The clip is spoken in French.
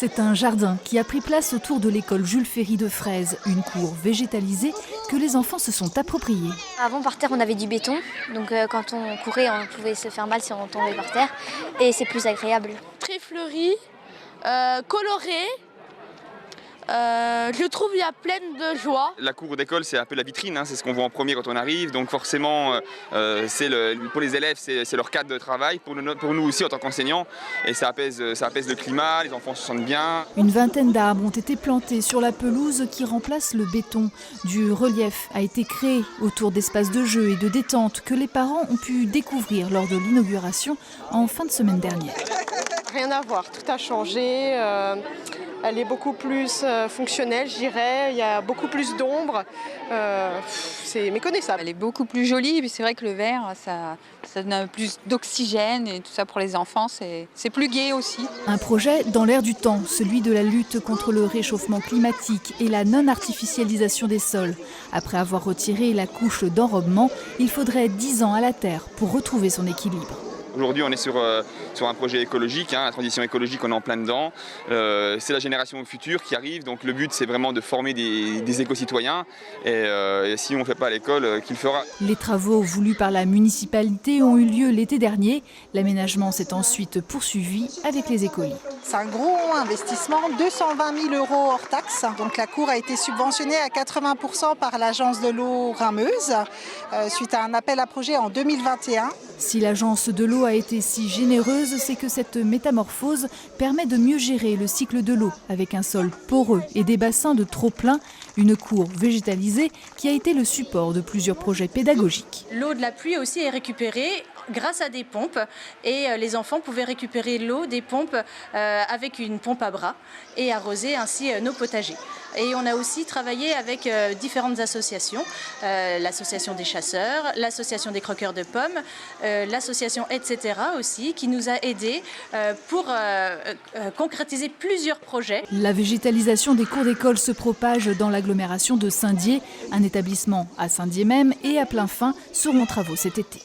C'est un jardin qui a pris place autour de l'école Jules Ferry de Fraise, une cour végétalisée que les enfants se sont appropriés. Avant, par terre, on avait du béton, donc quand on courait, on pouvait se faire mal si on tombait par terre, et c'est plus agréable. Très fleuri, coloré. Je trouve qu'il y a plein de joie. La cour d'école, c'est un peu la vitrine, hein, c'est ce qu'on voit en premier quand on arrive. Donc forcément, pour les élèves, c'est leur cadre de travail. Pour nous aussi, en tant qu'enseignants, et ça apaise le climat, les enfants se sentent bien. Une vingtaine d'arbres ont été plantés sur la pelouse qui remplace le béton. Du relief a été créé autour d'espaces de jeu et de détente que les parents ont pu découvrir lors de l'inauguration en fin de semaine dernière. Rien à voir, tout a changé. Elle est beaucoup plus fonctionnelle, je dirais. Il y a beaucoup plus d'ombre. C'est méconnaissable. Elle est beaucoup plus jolie. C'est vrai que le vert, ça donne plus d'oxygène et tout ça pour les enfants. C'est plus gai aussi. Un projet dans l'air du temps, celui de la lutte contre le réchauffement climatique et la non-artificialisation des sols. Après avoir retiré la couche d'enrobement, il faudrait 10 ans à la Terre pour retrouver son équilibre. Aujourd'hui, on est sur un projet écologique, hein, la transition écologique, on est en plein dedans. C'est la génération future qui arrive, donc le but c'est vraiment de former des éco-citoyens. Et si on ne fait pas à l'école, qui le fera? Les travaux voulus par la municipalité ont eu lieu l'été dernier. L'aménagement s'est ensuite poursuivi avec les écolis. C'est un gros investissement, 220 000 € hors taxe. Donc la cour a été subventionnée à 80% par l'agence de l'eau Reimeuse, suite à un appel à projet en 2021. Si l'agence de l'eau a été si généreuse, c'est que cette métamorphose permet de mieux gérer le cycle de l'eau avec un sol poreux et des bassins de trop-plein, une cour végétalisée qui a été le support de plusieurs projets pédagogiques. L'eau de la pluie aussi est récupérée grâce à des pompes et les enfants pouvaient récupérer l'eau des pompes avec une pompe à bras et arroser ainsi nos potagers. Et on a aussi travaillé avec différentes associations, l'association des chasseurs, l'association des croqueurs de pommes, l'association etc. aussi, qui nous a aidés pour concrétiser plusieurs projets. La végétalisation des cours d'école se propage dans l'agglomération de Saint-Dié. Un établissement à Saint-Dié même et à Plainfin seront en travaux cet été.